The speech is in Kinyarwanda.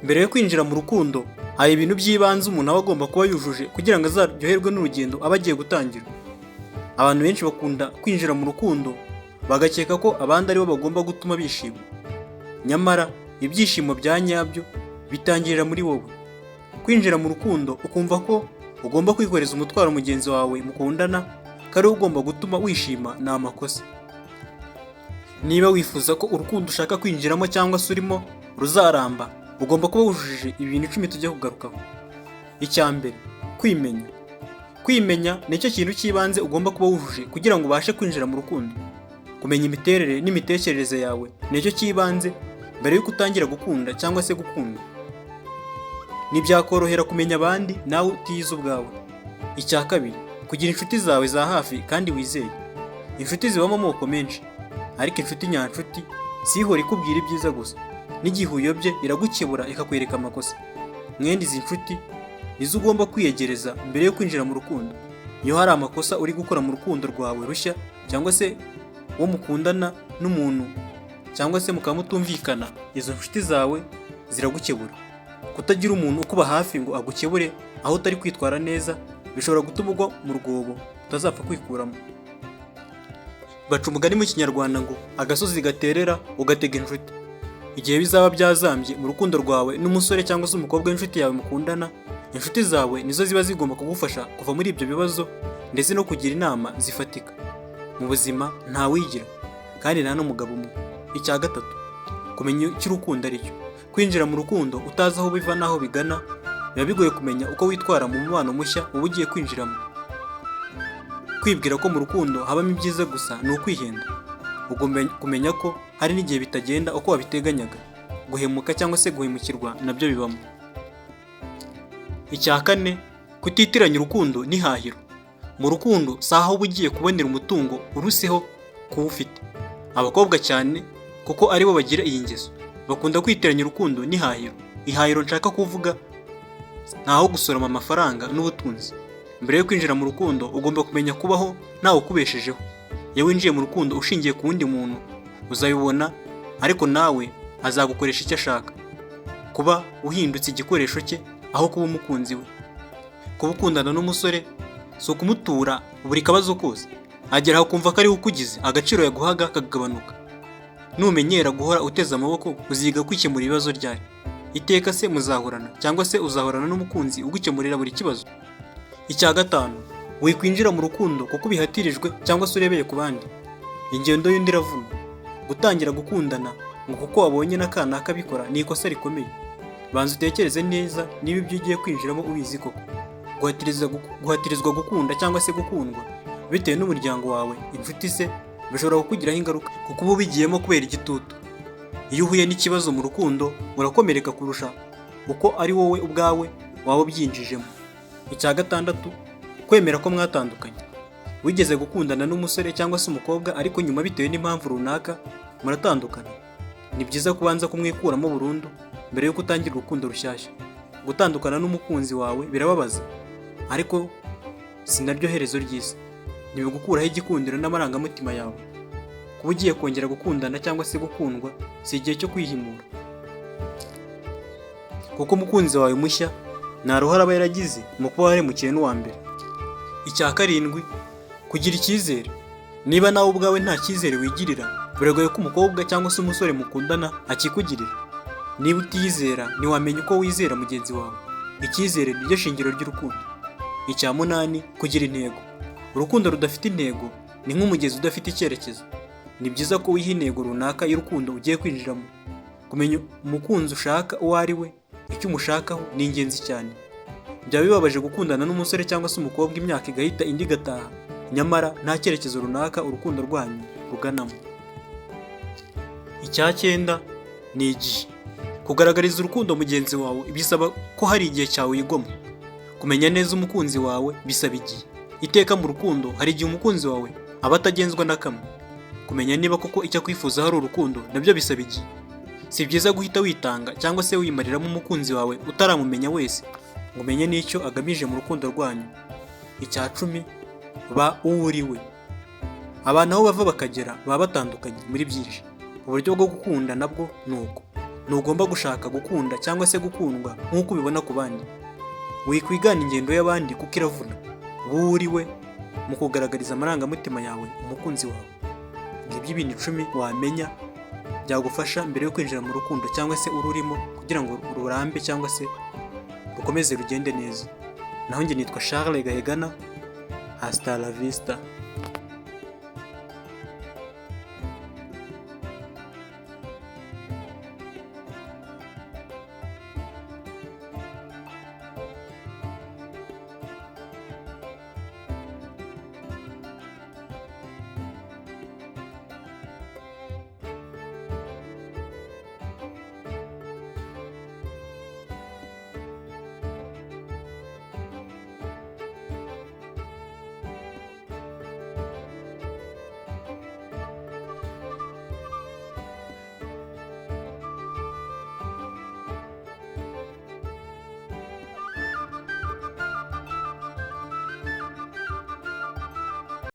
Mbere yo kwinjira mu rukundo, hari ibintu by'ibanze umuntu aba agomba kuba yujuje kugira ngo azaryoherwe n'urugendo aba agiye gutangira. Abantu benshi bakunda kwinjira mu rukundo bagakeka ko abandi aribo bagomba gutuma bishima. Nyamara ibyishimo bya nyabyo bitangirira muri wowe. Kwinjira mu rukundo ukumva ko ugomba kwikoreza umutwaro mugenzi wawe mukundana, ko ariwe ugomba gutuma wishima, ni amakosa. Niba wifuza ko urukundo ushaka kwinjiramo cyangwa se urimo ruzaramba, ugomba kuba wujuje ibintu 10 tujya kugarukaho. Icya mbere, kwimenya. Kwimenya nicyo kintu cy'ibanze ugomba kuba wujuje kugira ngo ubashe kwinjira mu rukundo. Kumenya imiterere n'imitekerereze yawe nicyo cy'ibanze mbere yuko utangira gukunda cyangwa se gukundwa. Ntibyakorohera kumenya abandi nawe utiyizi ubwawe. Icya kabiri, kugira inshuti zawe za hafi kandi wizeye. Inshuti zibamo amoko menshi, ariko inshuti nyanshuti sihora ikubwira ibyiza gusa. N'igihe uyobye iragukebura ikakwereka amakosa. Mwene izi nshuti nizo ugomba kwiyegereza mbere yo kwinjira mu rukundo. Iyo hari amakosa uri gukora mu rukundo rwawe rushya, cyangwa se uwo mukundana n'umuntu, cyangwa se mukaba mutumvikana, izo nshuti zawe ziragukebura. Kutagira umuntu ukuba hafi ngo agukebure aho utari kwitwara neza bishobora gutuma ugwa mu rwobo utazapfa kwikuramo. Baca umugani mu Kinyarwanda ngo agasozi gaterera ugatega inshuti. Igihe bizaba byazambye mu rukundo rwawe n'umusore cyangwa se umukobwa w'inshuti yawe mukundana, inshuti zawe nizo ziba zigomba kugufasha kuva muri ibyo bibazo ndetse no kugira inama zifatika. Mu buzima nta wigira kandi nta n'umugabo umwe. Icya gatatu, kumenya icyo urukundo ari cyo. Kwinjira mu rukundo utazi aho biva n'aho bigana, biba bigoye kumenya uko witwara mu mubano mushya uba ugiye kwinjiramo. Kwibwira ko mu rukundo habamo ibyiza gusa ni ukwihenda. Ugomba kumenya ko hari n'igihe bitagenda uko wabiteganyaga. Guhemuka cyangwa se guhemukirwa nabyo bibamo. Icya kane, kutitiranya urukundo n'ihahiro. Mu rukundo si aho uba ugiye kubonera umutungo uruseho kuwufite. Abakobwa cyane kuko aribo bagira iyi ngeso, bakunda kwitiranya urukundo n'ihahiro. Ihahiro nshaka kuvuga ntaho gusoroma amafaranga n'ubutunzi. Mbere yo kwinjira mu rukundo ugomba kumenya kubaho ntawe ukubeshejeho. Iyo winjiye mu rukundo ushingiye ku wundi muntu uzabibona, ariko nawe azagukoresha icyo ashaka. Kuba uhindutse igikoresho cye aho kuba umukunzi we. Kuba ukundana n'umusore si ukumutura buri kabazo kose. Agera aho kumva ko ari we ukugize, agaciro yaguhaga kagabanuka. Numenyera guhora uteze amaboko uziga kwikemura ibibazo ryari. Iteka se muzahorana cyangwa se uzahorana n'umukunzi ugukemurira buri kibazo. Icya gatanu, wikwinjira mu rukundo kuko ubihatirijwe cyangwa se urebeye ku bandi. Ingendo y'undi iravuna. Gutangira gukundana ngo kuko wabonye n'akana kabikora ni ikosa rikomeye. Banza utekereze neza niba ibyo ugiye kwinjiramo ubizi koko. Guhatirizwa gukunda cyangwa se gukundwa bitewe n'umuryango wawe, inshuti se, bishobora kukugiraho ingaruka kuko uba ubigiyemo kubera igitutu. Iyo uhuye n'ikibazo mu rukundo urakomereka kurusha uko ari wowe ubwawe waba ubyinjijemo. Icya gatandatu, kwemera ko mwatandukanye. Wigeze gukundana n'umusore cyangwa se umukobwa ariko nyuma bitewe n'impamvu runaka muratandukana. Ni byiza kubanza kumwikuramo burundu mbere yuko utangira urukundo rushyashya. Gutandukana n'umukunzi wawe birababaza, ariko si naryo herezo ry'isi. Ntibigukuraho igikundiro n'amarangamutima yawe. Kuba ugiye kongera gukundana cyangwa se gukundwa si igihe cyo kwihimura, kuko umukunzi wawe mushya nta ruhare aba yaragize mu kuba waremukiye n'uwa mbere. Icya karindwi, kugira icyizere. Niba nawe ubwawe nta cyizere wigirira, biragoye ko umukobwa cyangwa se umusore mukundana akikugirira. Niba utiyizera ntiwamenya uko wizera mugenzi wawe. Icyizere ni ryo shingiro ry'urukundo. Icya munani, kugira intego. Urukundo rudafite intego ni nk'umugezi udafite icyerekezo. Ni byiza ko wiha intego runaka y'urukundo ugiye kwinjiramo. Kumenya umukunzi ushaka uwo ari we, icyo umushakaho, ni ingenzi cyane. Byaba bibabaje gukundana n'umusore cyangwa se umukobwa imyaka igahita indi igataha, nyamara nta cyerekezo runaka urukundo rwanyu ruganamo. Icya cyenda ni igihe. Kugaragariza urukundo mugenzi wawe bisaba ko hari igihe cyawe wigomwa. Kumenya neza umukunzi wawe bisaba igihe. Iteka mu rukundo hari igihe umukunzi wawe aba atagenzwa na kamwe. Kumenya niba koko icyo akwifuza hari urukundo nabyo bisaba igihe. Si byiza guhita witanga cyangwa se wimariramo umukunzi wawe utaramumenya wese ngo umenye n'icyo agamije mu rukundo rwanyu. Icya cumi, ba uwo uri we. Abantu aho bava bakagera baba batandukanye muri byinshi. Uburyo bwo gukunda nabwo ni uko. ntugomba gushaka gukunda cyangwa se gukundwa nk'uko ubibona ku bandi. Wikwigana ingendo y'abandi kuko iravuna. Wowe uri we mu kugaragariza amarangamutima yawe umukunzi wawe. Ngibyo ibintu 10 wamenya byagufasha mbere yo kwinjira mu rukundo cyangwa se ururimo kugira ngo rurambe cyangwa se rukomeze rugende neza. Naho njye nitwa Charles Gahegana. Hasta la vista.